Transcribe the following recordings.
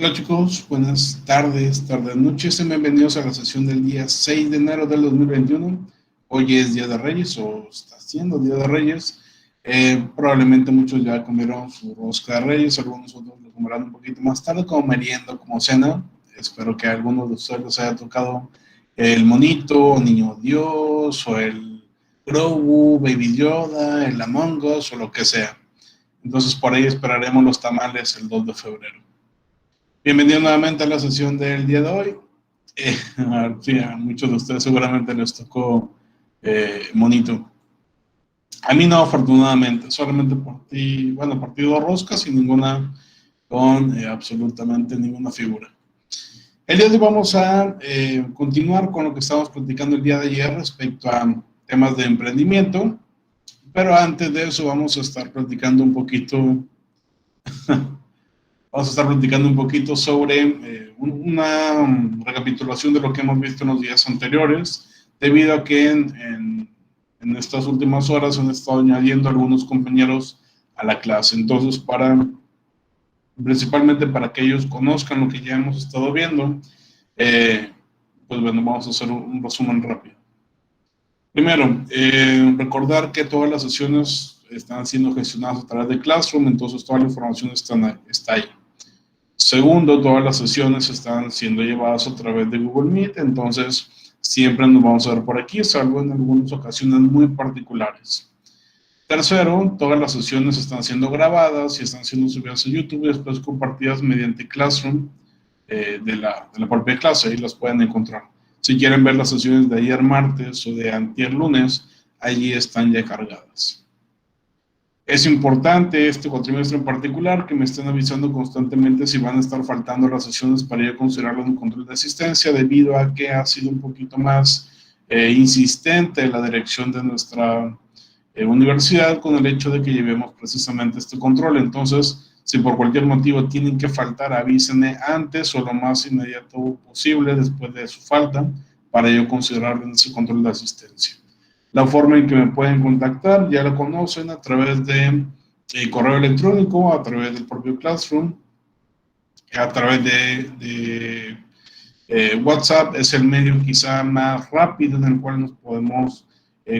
Hola chicos, buenas tardes, noches, y bienvenidos a la sesión del día 6 de enero del 2021. Hoy es Día de Reyes, o está siendo Día de Reyes. Probablemente muchos ya comieron su rosca de Reyes, algunos otros lo comerán un poquito más tarde, como merienda, como cena. Espero que a algunos de ustedes les haya tocado el monito, Niño Dios, o el Grogu, Baby Yoda, el Among Us, o lo que sea. Entonces por ahí esperaremos los tamales el 2 de febrero. Bienvenidos nuevamente a la sesión del día de hoy. Sí, a muchos de ustedes seguramente les tocó monito. A mí no, afortunadamente, solamente partí dos roscas y ninguna con absolutamente ninguna figura. El día de hoy vamos a continuar con lo que estábamos platicando el día de ayer respecto a temas de emprendimiento, pero antes de eso vamos a estar platicando un poquito sobre una recapitulación de lo que hemos visto en los días anteriores, debido a que en estas últimas horas han estado añadiendo algunos compañeros a la clase. Entonces, principalmente para que ellos conozcan lo que ya hemos estado viendo, pues bueno, vamos a hacer un resumen rápido. Primero, recordar que todas las sesiones están siendo gestionadas a través de Classroom, entonces toda la información está ahí. Segundo, todas las sesiones están siendo llevadas a través de Google Meet, entonces siempre nos vamos a ver por aquí, salvo en algunas ocasiones muy particulares. Tercero, todas las sesiones están siendo grabadas y están siendo subidas a YouTube y después compartidas mediante Classroom de la propia clase, ahí las pueden encontrar. Si quieren ver las sesiones de ayer martes o de antier lunes, allí están ya cargadas. Es importante este cuatrimestre en particular que me estén avisando constantemente si van a estar faltando las sesiones para yo considerarlo un control de asistencia, debido a que ha sido un poquito más insistente la dirección de nuestra universidad con el hecho de que llevemos precisamente este control. Entonces, si por cualquier motivo tienen que faltar, avísenme antes o lo más inmediato posible después de su falta para yo considerarlo en ese control de asistencia. La forma en que me pueden contactar ya la conocen a través de correo electrónico, a través del propio Classroom, a través de WhatsApp. Es el medio quizá más rápido en el cual nos podemos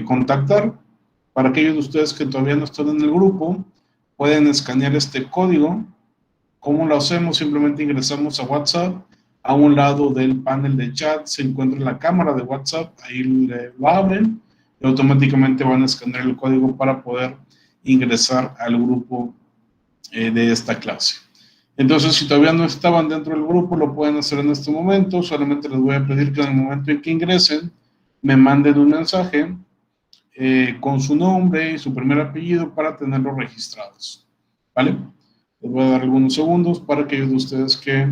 contactar. Para aquellos de ustedes que todavía no están en el grupo, pueden escanear este código. ¿Cómo lo hacemos? Simplemente ingresamos a WhatsApp. A un lado del panel de chat se encuentra la cámara de WhatsApp, ahí lo abren y automáticamente van a escanear el código para poder ingresar al grupo de esta clase. Entonces, si todavía no estaban dentro del grupo, lo pueden hacer en este momento. Solamente les voy a pedir que en el momento en que ingresen, me manden un mensaje con su nombre y su primer apellido para tenerlos registrados. ¿Vale? Les voy a dar algunos segundos para aquellos de ustedes que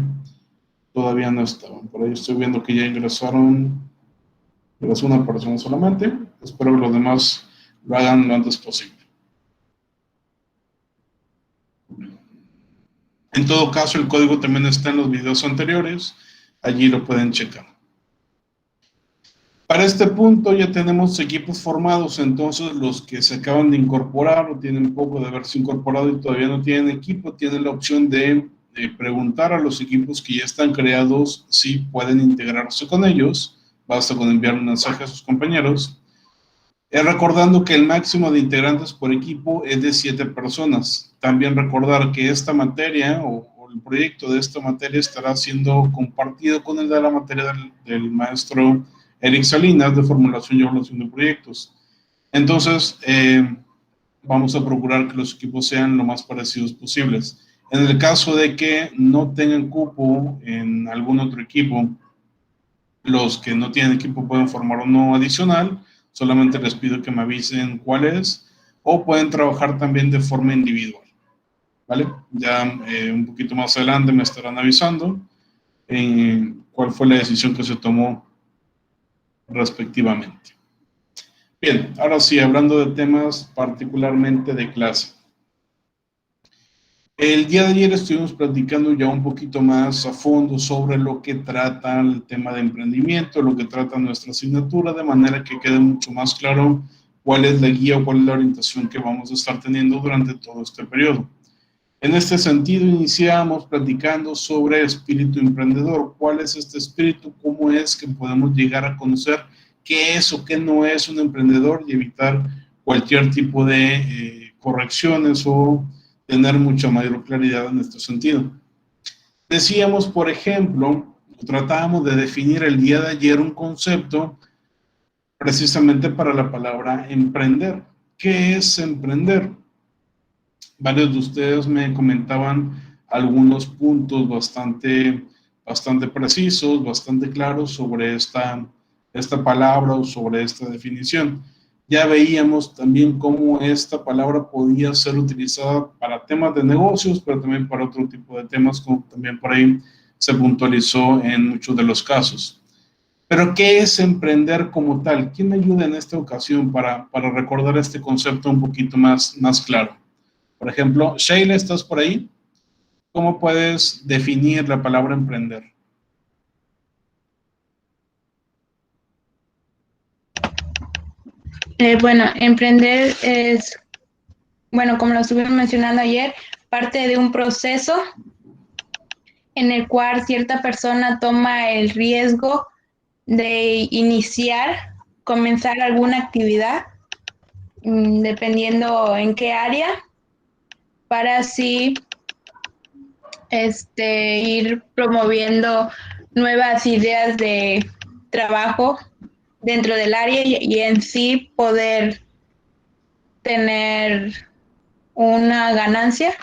todavía no estaban. Por ahí estoy viendo que ya ingresó una persona solamente. Espero que los demás lo hagan lo antes posible. En todo caso, el código también está en los videos anteriores. Allí lo pueden checar. Para este punto ya tenemos equipos formados, entonces los que se acaban de incorporar o tienen poco de haberse incorporado y todavía no tienen equipo, tienen la opción de preguntar a los equipos que ya están creados si pueden integrarse con ellos. Basta con enviar un mensaje a sus compañeros. Recordando que el máximo de integrantes por equipo es de 7 personas. También recordar que esta materia o el proyecto de esta materia estará siendo compartido con el de la materia del maestro Eric Salinas de formulación y evaluación de proyectos. Entonces, vamos a procurar que los equipos sean lo más parecidos posibles. En el caso de que no tengan cupo en algún otro equipo, los que no tienen equipo pueden formar uno adicional. Solamente les pido que me avisen cuál es, o pueden trabajar también de forma individual. ¿Vale? Ya un poquito más adelante me estarán avisando cuál fue la decisión que se tomó respectivamente. Bien, ahora sí, hablando de temas particularmente de clase. El día de ayer estuvimos platicando ya un poquito más a fondo sobre lo que trata el tema de emprendimiento, lo que trata nuestra asignatura, de manera que quede mucho más claro cuál es la guía o cuál es la orientación que vamos a estar teniendo durante todo este periodo. En este sentido, iniciamos platicando sobre espíritu emprendedor. ¿Cuál es este espíritu? ¿Cómo es que podemos llegar a conocer qué es o qué no es un emprendedor y evitar cualquier tipo de correcciones o tener mucha mayor claridad en este sentido? Decíamos, por ejemplo, tratábamos de definir el día de ayer un concepto precisamente para la palabra emprender. ¿Qué es emprender? Varios de ustedes me comentaban algunos puntos bastante precisos, bastante claros sobre esta palabra o sobre esta definición. Ya veíamos también cómo esta palabra podía ser utilizada para temas de negocios, pero también para otro tipo de temas, como también por ahí se puntualizó en muchos de los casos. Pero, ¿qué es emprender como tal? ¿Quién me ayuda en esta ocasión para recordar este concepto un poquito más claro? Por ejemplo, Sheila, ¿estás por ahí? ¿Cómo puedes definir la palabra emprender? Bueno, emprender es, bueno, como lo estuve mencionando ayer, parte de un proceso en el cual cierta persona toma el riesgo de comenzar alguna actividad, dependiendo en qué área, para así ir promoviendo nuevas ideas de trabajo dentro del área y en sí poder tener una ganancia.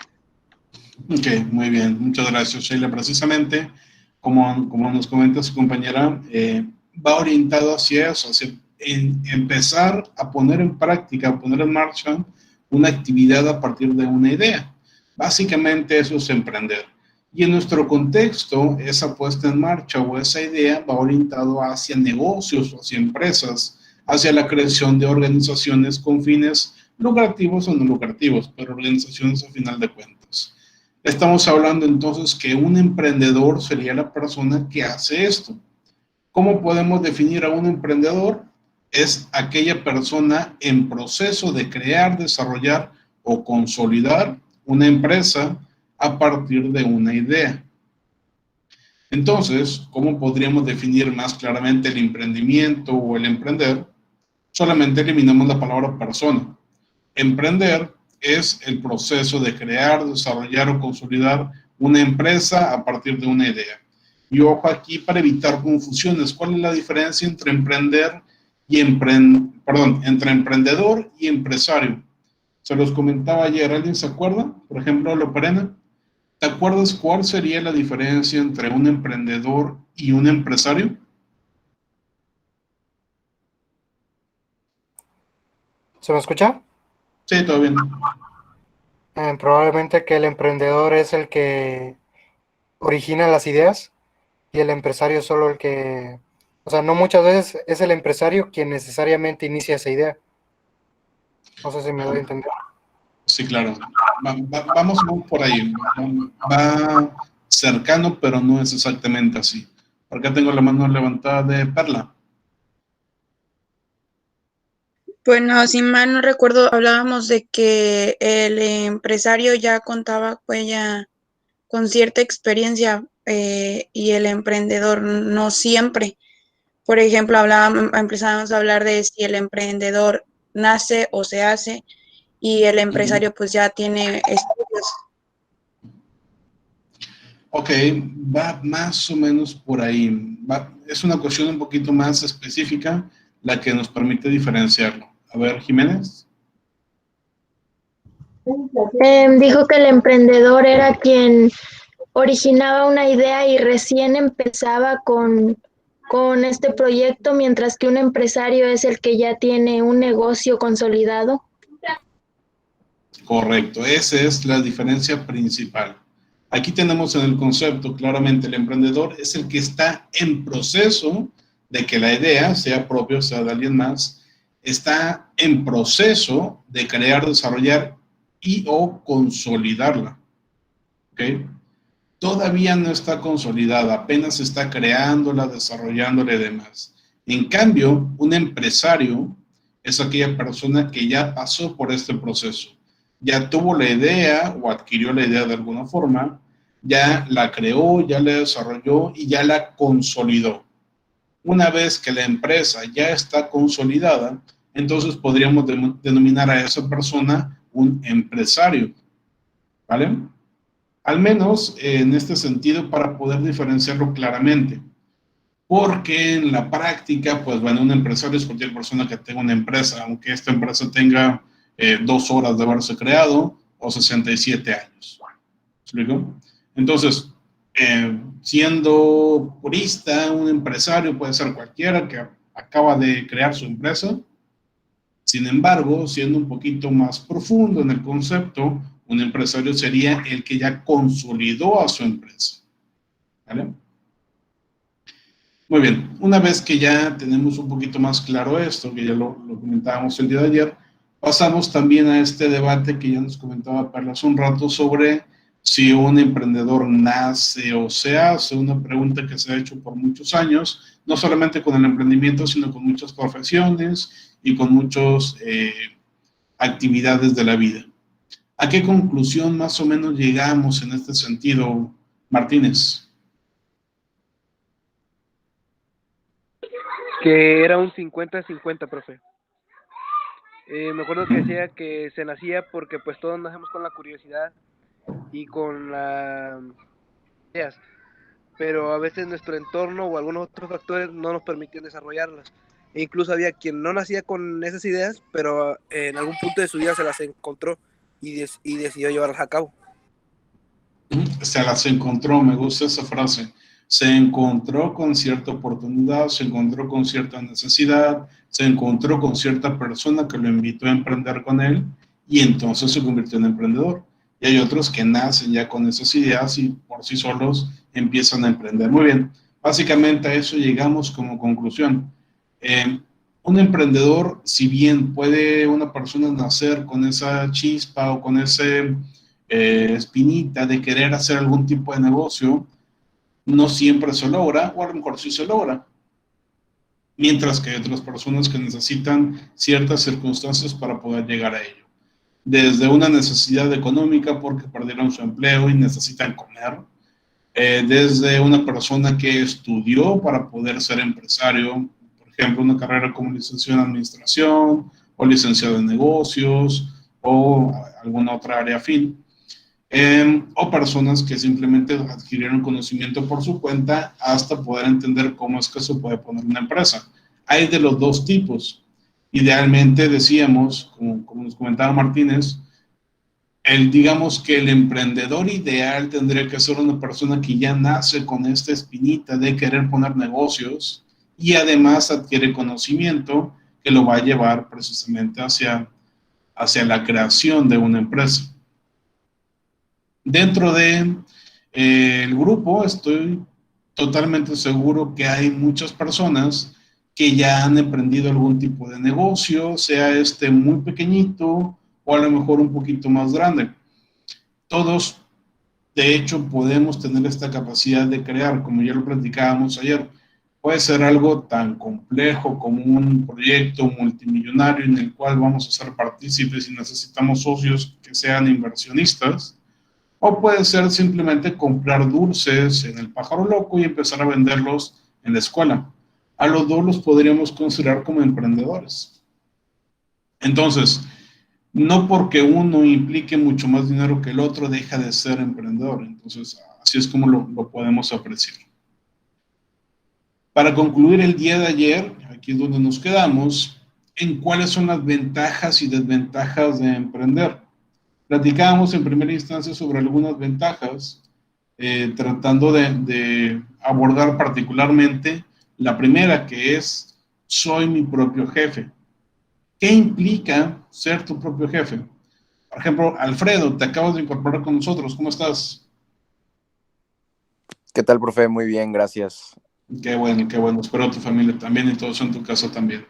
Ok, muy bien. Muchas gracias, Sheila. Precisamente, como nos comenta su compañera, va orientado hacia eso, hacia empezar a poner en práctica, a poner en marcha una actividad a partir de una idea. Básicamente eso es emprender. Y en nuestro contexto, esa puesta en marcha o esa idea va orientado hacia negocios, hacia empresas, hacia la creación de organizaciones con fines lucrativos o no lucrativos, pero organizaciones a final de cuentas. Estamos hablando entonces que un emprendedor sería la persona que hace esto. ¿Cómo podemos definir a un emprendedor? Es aquella persona en proceso de crear, desarrollar o consolidar una empresa a partir de una idea. Entonces, ¿cómo podríamos definir más claramente el emprendimiento o el emprender? Solamente eliminamos la palabra persona. Emprender es el proceso de crear, desarrollar o consolidar una empresa a partir de una idea. Y ojo aquí para evitar confusiones. ¿Cuál es la diferencia entre emprender y entre emprendedor y empresario? Se los comentaba ayer. ¿Alguien se acuerda? Por ejemplo, Loperena. ¿Te acuerdas cuál sería la diferencia entre un emprendedor y un empresario? ¿Se me escucha? Sí, todo bien. Probablemente que el emprendedor es el que origina las ideas y el empresario es solo el que, o sea, no muchas veces es el empresario quien necesariamente inicia esa idea. No sé si me doy a entender. Sí, claro. Vamos por ahí. Va cercano, pero no es exactamente así. Por acá tengo la mano levantada de Perla. Bueno, si mal no recuerdo, hablábamos de que el empresario ya contaba pues ya con cierta experiencia y el emprendedor no siempre. Por ejemplo, empezábamos a hablar de si el emprendedor nace o se hace y el empresario pues ya tiene estudios. Ok, va más o menos por ahí. Es una cuestión un poquito más específica la que nos permite diferenciarlo. A ver, Jiménez. Dijo que el emprendedor era quien originaba una idea y recién empezaba con este proyecto, mientras que un empresario es el que ya tiene un negocio consolidado. Correcto, esa es la diferencia principal. Aquí tenemos en el concepto claramente el emprendedor es el que está en proceso de que la idea, sea propia o sea de alguien más, está en proceso de crear, desarrollar y o consolidarla. ¿Ok? Todavía no está consolidada, apenas está creándola, desarrollándola y demás. En cambio, un empresario es aquella persona que ya pasó por este proceso. ya tuvo la idea o adquirió la idea de alguna forma, ya la creó, ya la desarrolló y ya la consolidó. Una vez que la empresa ya está consolidada, entonces podríamos denominar a esa persona un empresario, ¿vale? Al menos en este sentido para poder diferenciarlo claramente. Porque en la práctica, pues bueno, un empresario es cualquier persona que tenga una empresa, aunque esta empresa tenga 2 horas de haberse creado o 67 años. ¿Me explico? Entonces, siendo purista, un empresario puede ser cualquiera que acaba de crear su empresa. Sin embargo, siendo un poquito más profundo en el concepto, un empresario sería el que ya consolidó a su empresa. ¿Vale? Muy bien, una vez que ya tenemos un poquito más claro esto, que ya lo comentábamos el día de ayer, pasamos también a este debate que ya nos comentaba Perla hace un rato sobre si un emprendedor nace o se hace, una pregunta que se ha hecho por muchos años, no solamente con el emprendimiento, sino con muchas profesiones y con muchas actividades de la vida. ¿A qué conclusión más o menos llegamos en este sentido, Martínez? Que era un 50-50, profe. Me acuerdo que decía que se nacía porque pues todos nacemos con la curiosidad y con las ideas, pero a veces nuestro entorno o algunos otros factores no nos permitían desarrollarlas. E incluso había quien no nacía con esas ideas, pero en algún punto de su vida se las encontró y decidió llevarlas a cabo. Se las encontró, me gusta esa frase. Se encontró con cierta oportunidad, se encontró con cierta necesidad, se encontró con cierta persona que lo invitó a emprender con él y entonces se convirtió en emprendedor. Y hay otros que nacen ya con esas ideas y por sí solos empiezan a emprender. Muy bien, básicamente a eso llegamos como conclusión. Un emprendedor, si bien puede una persona nacer con esa chispa o con ese espinita de querer hacer algún tipo de negocio, no siempre se logra, o a lo mejor sí se logra. Mientras que hay otras personas que necesitan ciertas circunstancias para poder llegar a ello. Desde una necesidad económica porque perdieron su empleo y necesitan comer, desde una persona que estudió para poder ser empresario, por ejemplo, una carrera como licenciado en administración o licenciado en negocios o alguna otra área afín. O personas que simplemente adquirieron conocimiento por su cuenta hasta poder entender cómo es que se puede poner una empresa. Hay de los dos tipos. Idealmente decíamos, como nos comentaba Martínez, digamos que el emprendedor ideal tendría que ser una persona que ya nace con esta espinita de querer poner negocios y además adquiere conocimiento que lo va a llevar precisamente hacia la creación de una empresa. Dentro de el grupo estoy totalmente seguro que hay muchas personas que ya han emprendido algún tipo de negocio, sea muy pequeñito o a lo mejor un poquito más grande. Todos, de hecho, podemos tener esta capacidad de crear, como ya lo platicábamos ayer. Puede ser algo tan complejo como un proyecto multimillonario en el cual vamos a ser partícipes y necesitamos socios que sean inversionistas. O puede ser simplemente comprar dulces en el Pájaro Loco y empezar a venderlos en la escuela. A los dos los podríamos considerar como emprendedores. Entonces, no porque uno implique mucho más dinero que el otro, deja de ser emprendedor. Entonces, así es como lo podemos apreciar. Para concluir el día de ayer, aquí es donde nos quedamos, en cuáles son las ventajas y desventajas de emprender. Platicábamos en primera instancia sobre algunas ventajas, tratando de abordar particularmente la primera, que es, soy mi propio jefe. ¿Qué implica ser tu propio jefe? Por ejemplo, Alfredo, te acabas de incorporar con nosotros, ¿cómo estás? ¿Qué tal, profe? Muy bien, gracias. Qué bueno, espero tu familia también y todos en tu casa también.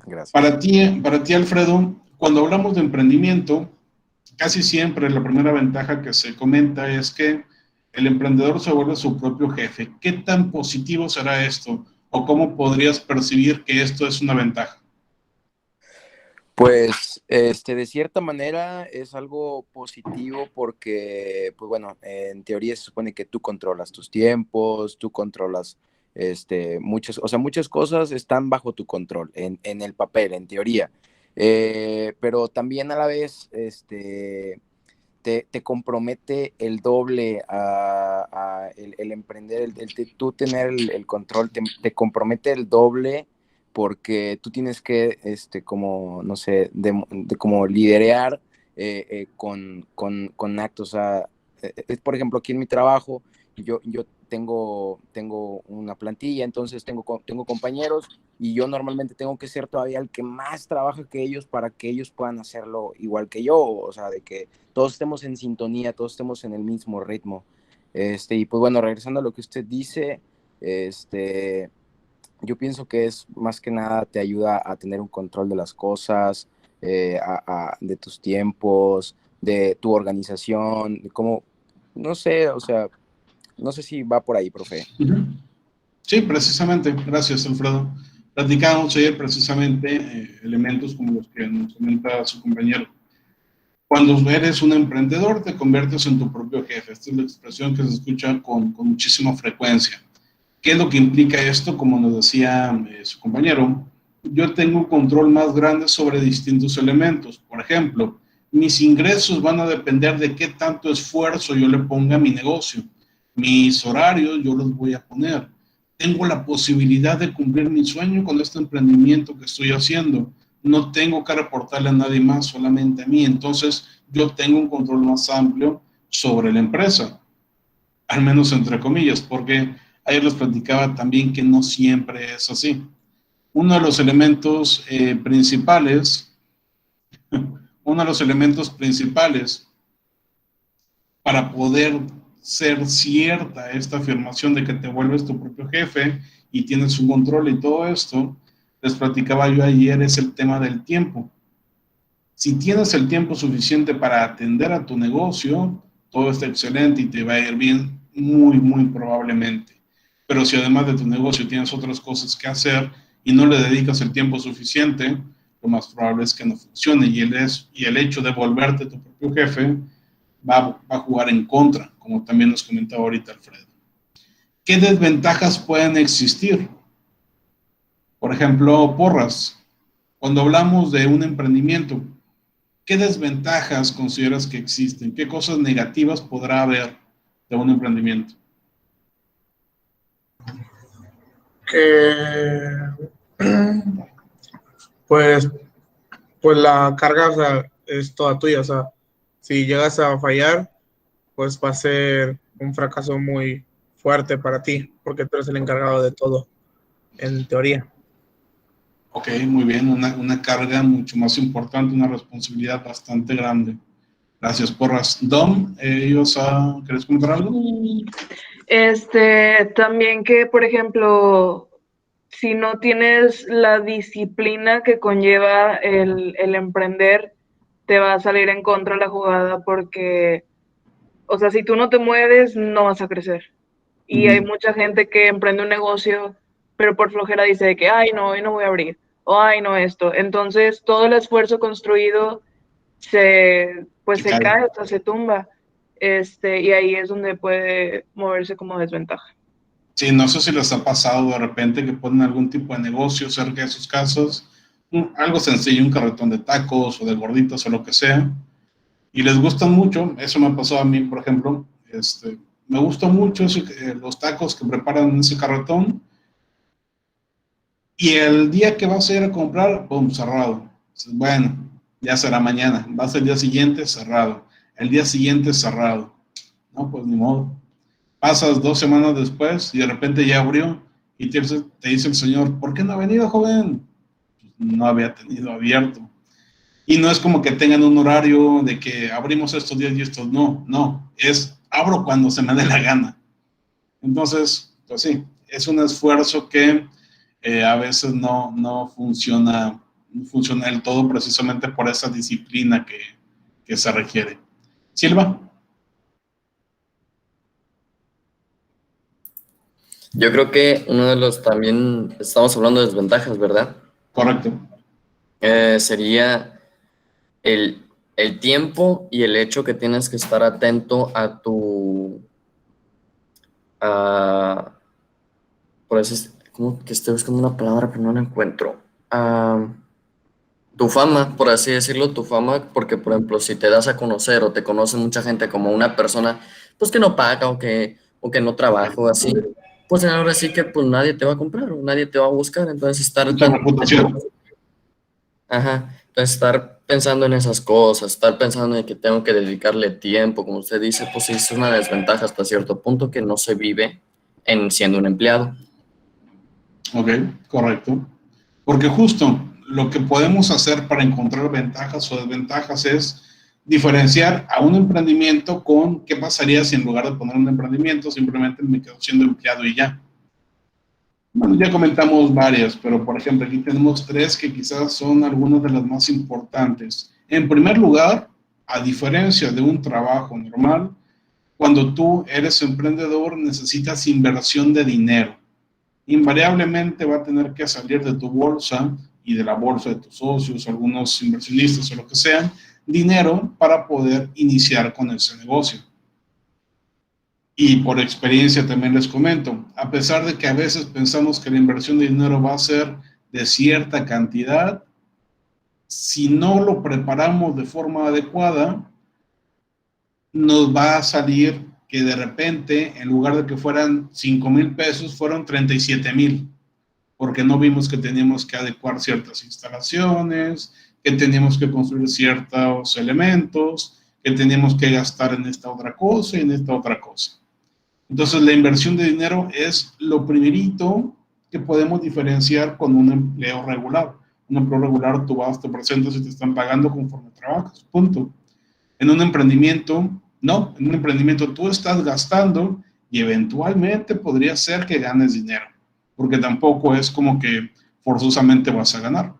Gracias. Para ti, Alfredo, cuando hablamos de emprendimiento, casi siempre la primera ventaja que se comenta es que el emprendedor se vuelve su propio jefe. ¿Qué tan positivo será esto? ¿O cómo podrías percibir que esto es una ventaja? Pues, de cierta manera es algo positivo porque, pues bueno, en teoría se supone que tú controlas tus tiempos, tú controlas, muchas cosas están bajo tu control, en el papel, en teoría. Pero también a la vez, te compromete el doble a el emprender, tú tener el control, te compromete el doble porque tú tienes que, como, no sé, como liderear con actos. O sea, por ejemplo, aquí en mi trabajo, yo tengo una plantilla, entonces tengo compañeros y yo normalmente tengo que ser todavía el que más trabaja que ellos para que ellos puedan hacerlo igual que yo, o sea, de que todos estemos en sintonía, todos estemos en el mismo ritmo. Y pues bueno, regresando a lo que usted dice, yo pienso que es más que nada te ayuda a tener un control de las cosas, de tus tiempos, de tu organización, de cómo, no sé, o sea, no sé si va por ahí, profe. Sí, precisamente, gracias Alfredo. Platicábamos ayer precisamente elementos como los que nos comenta su compañero. Cuando eres un emprendedor, te conviertes en tu propio jefe. Esta es la expresión que se escucha con muchísima frecuencia. ¿Qué es lo que implica esto? Como nos decía su compañero, yo tengo un control más grande sobre distintos elementos. Por ejemplo, mis ingresos van a depender de qué tanto esfuerzo yo le ponga a mi negocio. Mis horarios yo los voy a poner. Tengo la posibilidad de cumplir mi sueño con este emprendimiento que estoy haciendo. No tengo que reportarle a nadie más, solamente a mí. Entonces, yo tengo un control más amplio sobre la empresa, al menos entre comillas, porque ayer les platicaba también que no siempre es así. Uno de los elementos principales, uno de los elementos principales para poder ser cierta esta afirmación de que te vuelves tu propio jefe y tienes un control y todo esto, les platicaba yo ayer, es el tema del tiempo. Si tienes el tiempo suficiente para atender a tu negocio, todo está excelente y te va a ir bien, muy, muy probablemente. Pero si además de tu negocio tienes otras cosas que hacer y no le dedicas el tiempo suficiente, lo más probable es que no funcione. Y el hecho de volverte tu propio jefe va a jugar en contra, como también nos comentaba ahorita Alfredo. ¿Qué desventajas pueden existir? Por ejemplo, porras. Cuando hablamos de un emprendimiento, ¿qué desventajas consideras que existen? ¿Qué cosas negativas podrá haber de un emprendimiento? Pues, pues la carga, o sea, es toda tuya. O sea, si llegas a fallar, pues va a ser un fracaso muy fuerte para ti, porque tú eres el encargado de todo, en teoría. Ok, muy bien, una carga mucho más importante, una responsabilidad bastante grande. Gracias, porras. Dom, ¿querés comentar algo? También que, por ejemplo, si no tienes la disciplina que conlleva el emprender, te va a salir en contra la jugada porque, o sea, si tú no te mueves, no vas a crecer. Y hay mucha gente que emprende un negocio, pero por flojera dice de que, ay, no, hoy no voy a abrir, o ay, no esto. Entonces, todo el esfuerzo construido se cae, o sea, se tumba. Y ahí es donde puede moverse como desventaja. Sí, no sé si les ha pasado de repente que ponen algún tipo de negocio cerca de sus casas, algo sencillo, un carretón de tacos o de gorditas o lo que sea, y les gustan mucho. Eso me ha pasado a mí, por ejemplo. Me gustan mucho los tacos que preparan en ese carretón, y el día que vas a ir a comprar, ¡pum!, cerrado. Bueno, ya será mañana. Vas el día siguiente, cerrado. El día siguiente, cerrado. No, pues ni modo. Pasas 2 semanas después y de repente ya abrió y te dice el señor, ¿por qué no ha venido, joven? Pues no había tenido abierto. Y no es como que tengan un horario de que abrimos estos días y estos no, es abro cuando se me dé la gana. Entonces, pues sí, es un esfuerzo que a veces no funciona del todo, precisamente por esa disciplina que se requiere. Silva. Yo creo que uno de los también, estamos hablando de desventajas, ¿verdad? Correcto. Sería el tiempo y el hecho que tienes que estar atento a por eso como que estoy buscando una palabra pero no la encuentro. Tu fama, por así decirlo, tu fama, porque por ejemplo, si te das a conocer o te conoce mucha gente como una persona, pues que no paga o que no trabaja o así, pues ahora sí que pues nadie te va a comprar o nadie te va a buscar, entonces estar Mucha reputación. Ajá, entonces estar pensando en esas cosas, estar pensando en que tengo que dedicarle tiempo, como usted dice, pues sí, es una desventaja hasta cierto punto que no se vive en siendo un empleado. Ok, correcto. Porque justo lo que podemos hacer para encontrar ventajas o desventajas es diferenciar a un emprendimiento con qué pasaría si en lugar de poner un emprendimiento simplemente me quedo siendo empleado y ya. Bueno, ya comentamos varias, pero por ejemplo aquí tenemos 3 que quizás son algunas de las más importantes. En primer lugar, a diferencia de un trabajo normal, cuando tú eres emprendedor necesitas inversión de dinero. Invariablemente va a tener que salir de tu bolsa y de la bolsa de tus socios, algunos inversionistas o lo que sean, dinero para poder iniciar con ese negocio. Y por experiencia también les comento, a pesar de que a veces pensamos que la inversión de dinero va a ser de cierta cantidad, si no lo preparamos de forma adecuada, nos va a salir que de repente, en lugar de que fueran 5,000 pesos, fueron 37,000, porque no vimos que teníamos que adecuar ciertas instalaciones, que teníamos que construir ciertos elementos, que teníamos que gastar en esta otra cosa y en esta otra cosa. Entonces, la inversión de dinero es lo primerito que podemos diferenciar con un empleo regular. Un empleo regular, tú vas, te presentas y te están pagando conforme trabajas, punto. En un emprendimiento, no. En un emprendimiento tú estás gastando y eventualmente podría ser que ganes dinero, porque tampoco es como que forzosamente vas a ganar.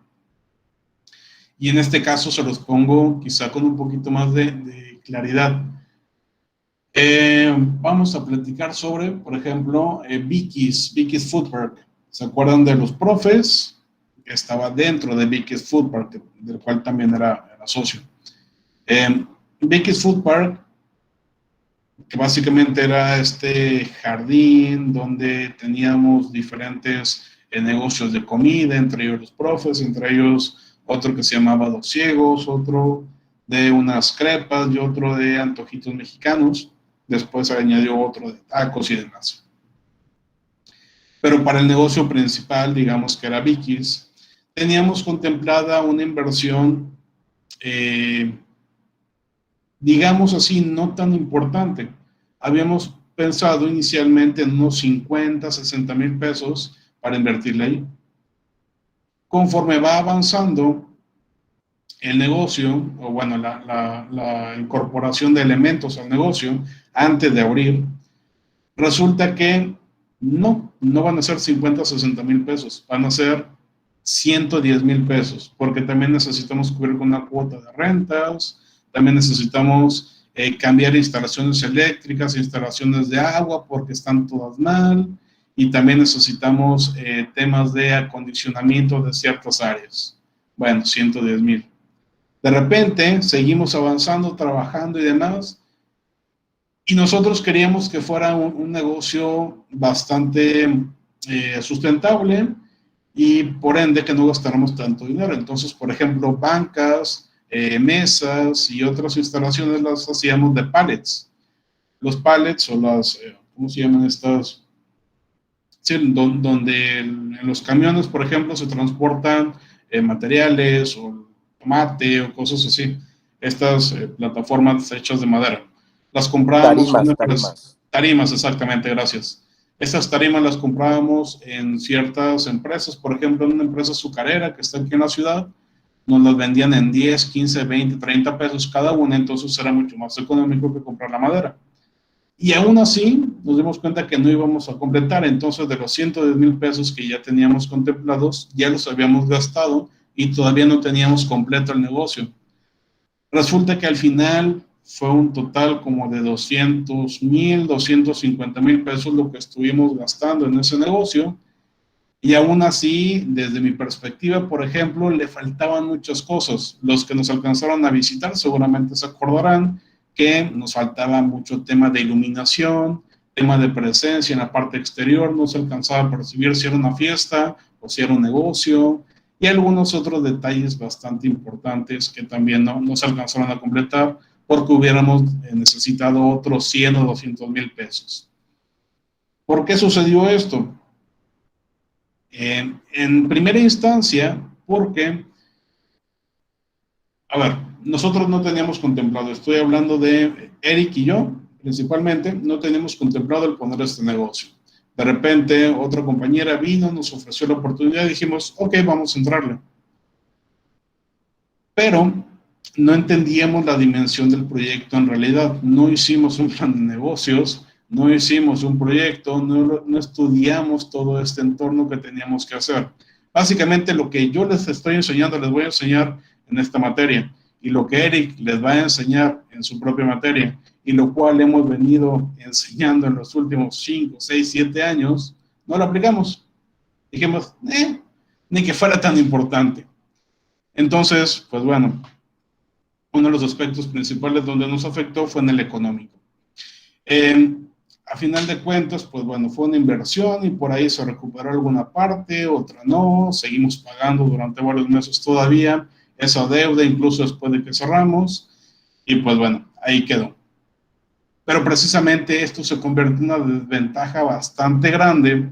Y en este caso se los pongo quizá con un poquito más de claridad. Vamos a platicar sobre, por ejemplo, Vicky's Food Park. ¿Se acuerdan de los profes? Estaba dentro de Vicky's Food Park, del cual también era socio. Vicky's Food Park, que básicamente era este jardín donde teníamos diferentes negocios de comida, entre ellos los profes, entre ellos otro que se llamaba Dos Ciegos, otro de unas crepas y otro de antojitos mexicanos. Después se añadió otro de tacos y demás. Pero para el negocio principal, digamos que era Vicky's, teníamos contemplada una inversión, digamos así, no tan importante. Habíamos pensado inicialmente en unos 50, 60 mil pesos para invertirle ahí. Conforme va avanzando el negocio, o bueno, la incorporación de elementos al negocio antes de abrir, resulta que no van a ser 50 o 60 mil pesos, van a ser 110 mil pesos, porque también necesitamos cubrir con una cuota de rentas, también necesitamos cambiar instalaciones eléctricas, instalaciones de agua, porque están todas mal, y también necesitamos temas de acondicionamiento de ciertas áreas. Bueno, 110 mil. De repente, seguimos avanzando, trabajando y demás, y nosotros queríamos que fuera un negocio bastante sustentable y por ende que no gastáramos tanto dinero. Entonces, por ejemplo, bancas, mesas y otras instalaciones las hacíamos de pallets. Los pallets o las, ¿cómo se llaman estas? Sí, donde en los camiones, por ejemplo, se transportan materiales o tomate o cosas así. Estas plataformas hechas de madera. Las comprábamos. Tarimas, exactamente, gracias. Estas tarimas las comprábamos en ciertas empresas, por ejemplo, en una empresa azucarera que está aquí en la ciudad, nos las vendían en 10, 15, 20, 30 pesos cada una, entonces era mucho más económico que comprar la madera. Y aún así, nos dimos cuenta que no íbamos a completar, entonces de los 110 mil pesos que ya teníamos contemplados, ya los habíamos gastado y todavía no teníamos completo el negocio. Resulta que al final fue un total como de 200,000, 250,000 pesos lo que estuvimos gastando en ese negocio Y aún así, desde mi perspectiva, por ejemplo, le faltaban muchas cosas. Los que nos alcanzaron a visitar seguramente se acordarán que nos faltaba mucho tema de iluminación, tema de presencia en la parte exterior, no se alcanzaba a percibir si era una fiesta o si era un negocio, y algunos otros detalles bastante importantes que también no se alcanzaron a completar porque hubiéramos necesitado otros 100 o 200 mil pesos. ¿Por qué sucedió esto? En primera instancia, porque, a ver, nosotros no teníamos contemplado, estoy hablando de Eric y yo, principalmente, no teníamos contemplado el poner este negocio. De repente, otra compañera vino, nos ofreció la oportunidad y dijimos, ok, vamos a entrarle. Pero no entendíamos la dimensión del proyecto en realidad. No hicimos un plan de negocios, no hicimos un proyecto, no estudiamos todo este entorno que teníamos que hacer. Básicamente lo que yo les estoy enseñando, les voy a enseñar en esta materia, y lo que Eric les va a enseñar en su propia materia, y lo cual hemos venido enseñando en los últimos 5, 6, 7 años, no lo aplicamos. Dijimos, ni que fuera tan importante. Entonces, pues bueno, uno de los aspectos principales donde nos afectó fue en el económico. A final de cuentas, pues bueno, fue una inversión y por ahí se recuperó alguna parte, otra no, seguimos pagando durante varios meses todavía esa deuda, incluso después de que cerramos, y pues bueno, ahí quedó. Pero precisamente esto se convirtió en una desventaja bastante grande,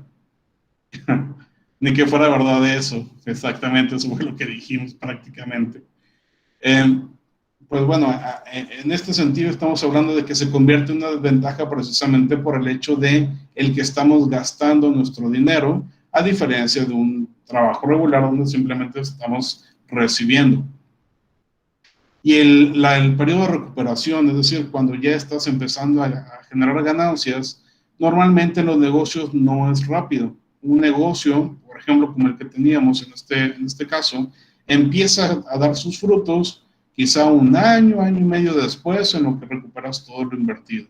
ni que fuera verdad eso, exactamente eso fue lo que dijimos prácticamente. Pues bueno, en este sentido estamos hablando de que se convierte en una desventaja precisamente por el hecho de el que estamos gastando nuestro dinero, a diferencia de un trabajo regular donde simplemente estamos recibiendo. Y el periodo de recuperación, es decir, cuando ya estás empezando a generar ganancias, normalmente en los negocios no es rápido. Un negocio, por ejemplo, como el que teníamos en este caso, empieza a dar sus frutos quizá un año, año y medio después, en lo que recuperas todo lo invertido.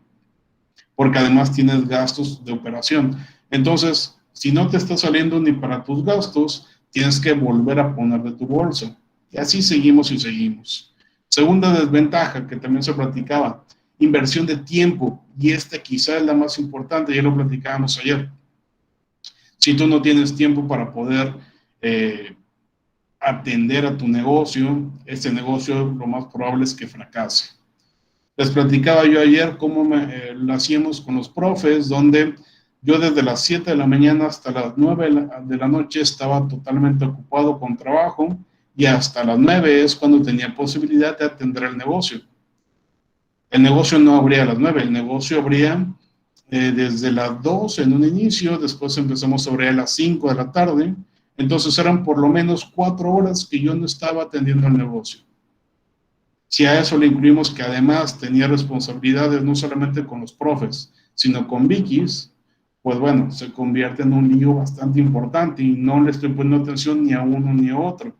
Porque además tienes gastos de operación. Entonces, si no te está saliendo ni para tus gastos, tienes que volver a poner de tu bolsa. Y así seguimos y seguimos. Segunda desventaja que también se platicaba, inversión de tiempo. Y esta quizá es la más importante, ya lo platicábamos ayer. Si tú no tienes tiempo para poder atender a tu negocio, este negocio lo más probable es que fracase. Les platicaba yo ayer cómo lo hacíamos con los profes, donde yo desde las 7 de la mañana hasta las 9 de la noche estaba totalmente ocupado con trabajo y hasta las 9 es cuando tenía posibilidad de atender el negocio. El negocio no abría a las 9, el negocio abría desde las 2 en un inicio, después empezamos a abrir a las 5 de la tarde. Entonces eran por lo menos 4 horas que yo no estaba atendiendo el negocio. Si a eso le incluimos que además tenía responsabilidades no solamente con los profes, sino con Vikis, pues bueno, se convierte en un lío bastante importante y no le estoy poniendo atención ni a uno ni a otro.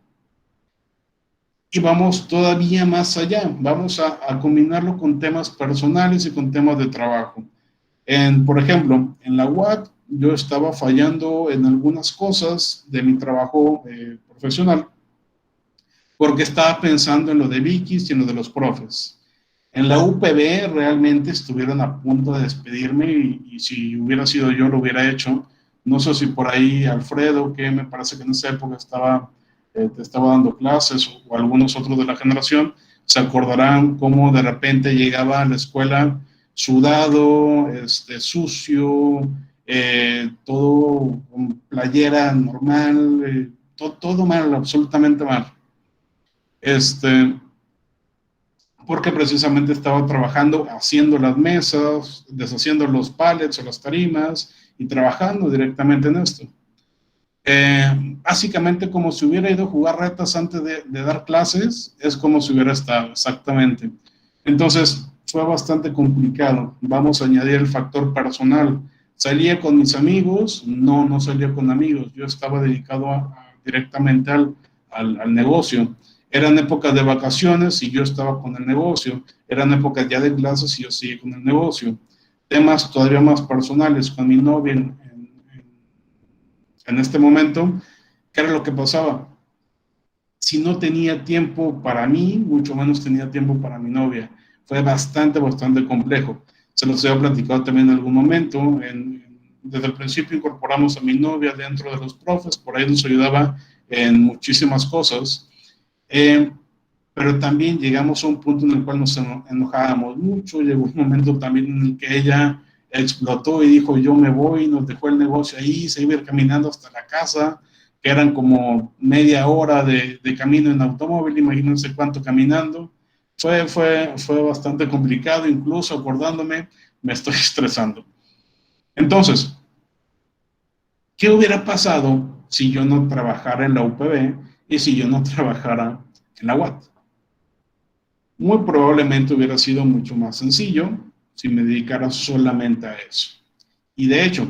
Y vamos todavía más allá, vamos a combinarlo con temas personales y con temas de trabajo. Por ejemplo, en la UAC, yo estaba fallando en algunas cosas de mi trabajo profesional porque estaba pensando en lo de Vikis y en lo de los profes. En la UPB realmente estuvieron a punto de despedirme y si hubiera sido yo lo hubiera hecho. No sé si por ahí Alfredo, que me parece que en esa época te estaba dando clases o algunos otros de la generación, se acordarán cómo de repente llegaba a la escuela sudado, sucio, todo con playera normal, todo mal, absolutamente mal. Porque precisamente estaba trabajando, haciendo las mesas, deshaciendo los pallets o las tarimas y trabajando directamente en esto. Básicamente como si hubiera ido a jugar retas antes de dar clases, es como si hubiera estado, exactamente. Entonces, fue bastante complicado. Vamos a añadir el factor personal. ¿Salía con mis amigos? No salía con amigos. Yo estaba dedicado directamente al negocio. Eran épocas de vacaciones y yo estaba con el negocio. Eran épocas ya de clases y yo seguía con el negocio. Temas todavía más personales con mi novia en este momento, ¿qué era lo que pasaba? Si no tenía tiempo para mí, mucho menos tenía tiempo para mi novia. Fue bastante complejo. Se los he platicado también en algún momento. Desde el principio incorporamos a mi novia dentro de los profes, por ahí nos ayudaba en muchísimas cosas. Pero también llegamos a un punto en el cual nos enojábamos mucho. Llegó un momento también en el que ella explotó y dijo, yo me voy, nos dejó el negocio ahí, se iba a ir caminando hasta la casa, que eran como media hora de camino en automóvil, imagínense cuánto caminando. Fue bastante complicado, incluso acordándome, me estoy estresando. Entonces, ¿qué hubiera pasado si yo no trabajara en la UPB y si yo no trabajara en la UAT? Muy probablemente hubiera sido mucho más sencillo si me dedicara solamente a eso. Y de hecho,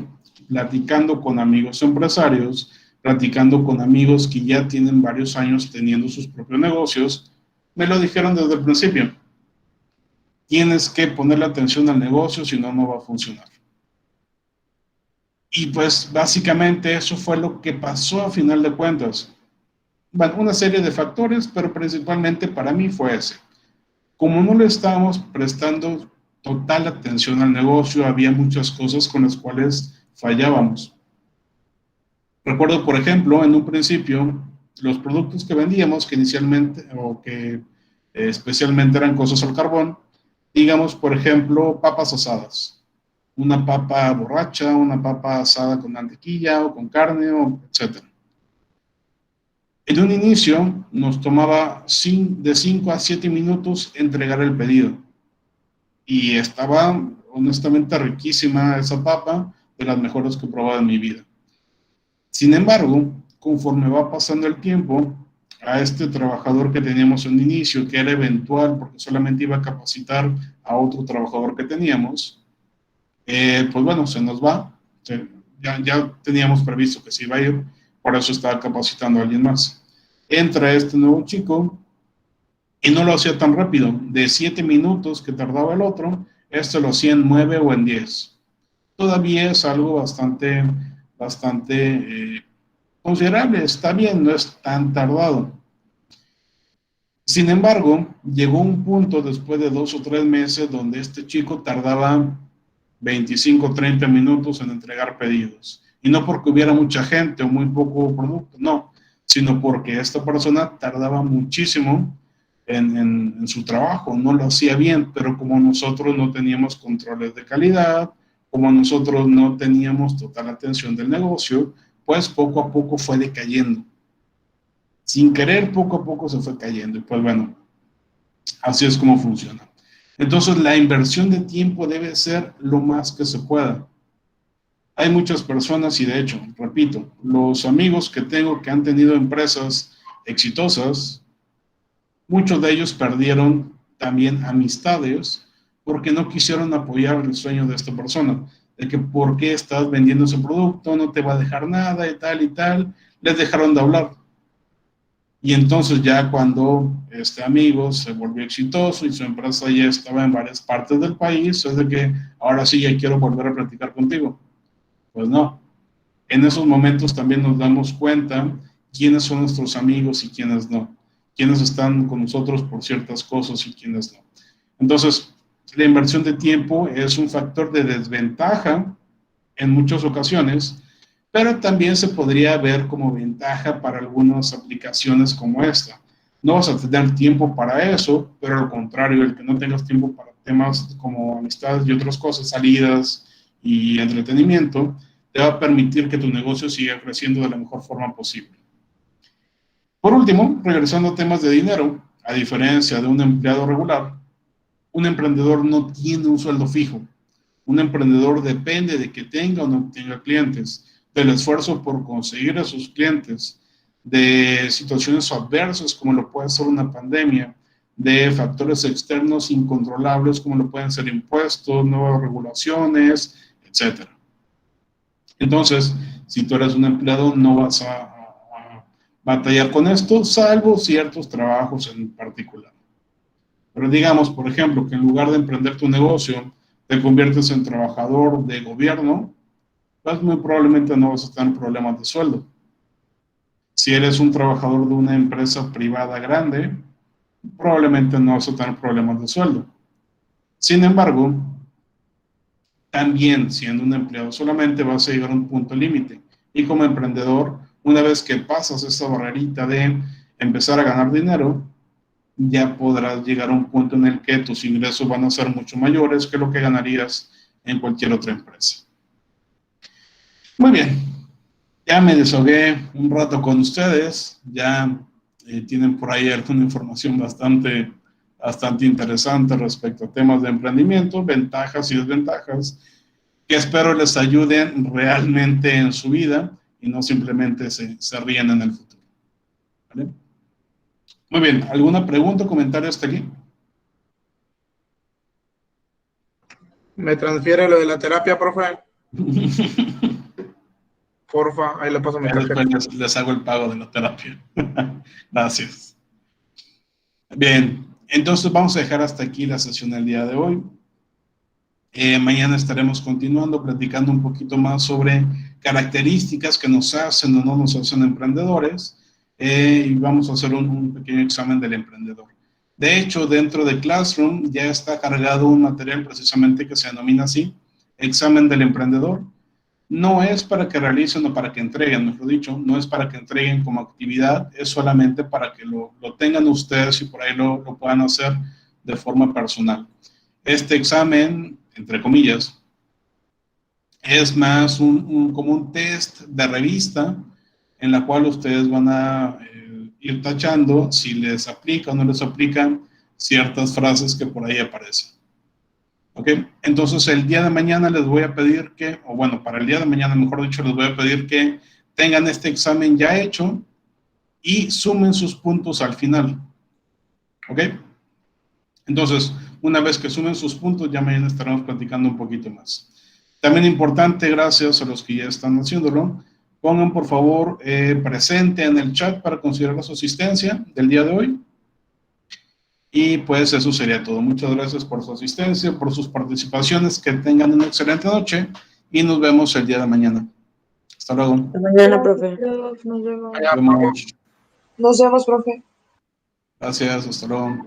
platicando con amigos empresarios, platicando con amigos que ya tienen varios años teniendo sus propios negocios, me lo dijeron desde el principio. Tienes que ponerle atención al negocio, si no, no va a funcionar. Y pues básicamente eso fue lo que pasó a final de cuentas. Bueno, una serie de factores, pero principalmente para mí fue ese. Como no le estábamos prestando total atención al negocio, había muchas cosas con las cuales fallábamos. Recuerdo, por ejemplo, en un principio, los productos que vendíamos, que inicialmente o que especialmente eran cosas al carbón, digamos, por ejemplo, papas asadas. Una papa borracha, una papa asada con mantequilla o con carne, etc. En un inicio nos tomaba de 5 a 7 minutos entregar el pedido. Y estaba honestamente riquísima esa papa, de las mejores que he probado en mi vida. Sin embargo, conforme va pasando el tiempo, a este trabajador que teníamos en un inicio, que era eventual porque solamente iba a capacitar a otro trabajador que teníamos, pues bueno, se nos va. Ya teníamos previsto que se iba a ir, por eso estaba capacitando a alguien más. Entra este nuevo chico y no lo hacía tan rápido. De 7 minutos que tardaba el otro, este lo hacía en 9 o en 10. Todavía es algo bastante considerable, está bien, no es tan tardado. Sin embargo, llegó un punto después de 2 o 3 meses donde este chico tardaba 25 o 30 minutos en entregar pedidos. Y no porque hubiera mucha gente o muy poco producto, no, sino porque esta persona tardaba muchísimo en su trabajo, no lo hacía bien, pero como nosotros no teníamos controles de calidad, como nosotros no teníamos total atención del negocio, pues poco a poco fue decayendo. Sin querer, poco a poco se fue cayendo. Y pues bueno, así es como funciona. Entonces, la inversión de tiempo debe ser lo más que se pueda. Hay muchas personas y de hecho, repito, los amigos que tengo que han tenido empresas exitosas, muchos de ellos perdieron también amistades porque no quisieron apoyar el sueño de esta persona, de que por qué estás vendiendo ese producto, no te va a dejar nada y tal, les dejaron de hablar. Y entonces ya cuando este amigo se volvió exitoso y su empresa ya estaba en varias partes del país, es de que ahora sí ya quiero volver a platicar contigo. Pues no. En esos momentos también nos damos cuenta quiénes son nuestros amigos y quiénes no. Quiénes están con nosotros por ciertas cosas y quiénes no. Entonces, la inversión de tiempo es un factor de desventaja en muchas ocasiones, pero también se podría ver como ventaja para algunas aplicaciones como esta. No vas a tener tiempo para eso, pero al contrario, el que no tengas tiempo para temas como amistades y otras cosas, salidas y entretenimiento, te va a permitir que tu negocio siga creciendo de la mejor forma posible. Por último, regresando a temas de dinero, a diferencia de un empleado regular, un emprendedor no tiene un sueldo fijo. Un emprendedor depende de que tenga o no tenga clientes, del esfuerzo por conseguir a sus clientes, de situaciones adversas como lo puede ser una pandemia, de factores externos incontrolables como lo pueden ser impuestos, nuevas regulaciones, etc. Entonces, si tú eres un empleado, no vas a batallar con esto, salvo ciertos trabajos en particular. Pero digamos, por ejemplo, que en lugar de emprender tu negocio, te conviertes en trabajador de gobierno, pues muy probablemente no vas a tener problemas de sueldo. Si eres un trabajador de una empresa privada grande, probablemente no vas a tener problemas de sueldo. Sin embargo, también siendo un empleado solamente vas a llegar a un punto límite. Y como emprendedor, una vez que pasas esa barrerita de empezar a ganar dinero, ya podrás llegar a un punto en el que tus ingresos van a ser mucho mayores que lo que ganarías en cualquier otra empresa. Muy bien, ya me desahogué un rato con ustedes, ya tienen por ahí alguna información bastante interesante respecto a temas de emprendimiento, ventajas y desventajas, que espero les ayuden realmente en su vida y no simplemente se ríen en el futuro. ¿Vale? Muy bien, ¿alguna pregunta o comentario hasta aquí? ¿Me transfiere lo de la terapia, profe? Porfa, ahí le paso mi tarjeta. Después les hago el pago de la terapia. Gracias. Bien, entonces vamos a dejar hasta aquí la sesión del día de hoy. Mañana estaremos continuando, platicando un poquito más sobre características que nos hacen o no nos hacen emprendedores, y vamos a hacer un pequeño examen del emprendedor. De hecho, dentro de Classroom ya está cargado un material precisamente que se denomina así, examen del emprendedor. No es para que realicen o para que entreguen, mejor dicho, no es para que entreguen como actividad, es solamente para que lo tengan ustedes y por ahí lo puedan hacer de forma personal. Este examen, entre comillas, es más como un test de revista en la cual ustedes van a ir tachando si les aplica o no les aplican ciertas frases que por ahí aparecen. ¿Ok? Entonces el día de mañana les voy a pedir que, o bueno, para el día de mañana, mejor dicho, les voy a pedir que tengan este examen ya hecho y sumen sus puntos al final. ¿Ok? Entonces, una vez que sumen sus puntos, ya mañana estaremos platicando un poquito más. También importante, gracias a los que ya están haciéndolo, pongan por favor presente en el chat para considerar su asistencia del día de hoy. Y pues eso sería todo. Muchas gracias por su asistencia, por sus participaciones, que tengan una excelente noche y nos vemos el día de mañana. Hasta luego. Hasta mañana, profe. Nos vemos. Nos vemos. Nos vemos, profe. Gracias, hasta luego.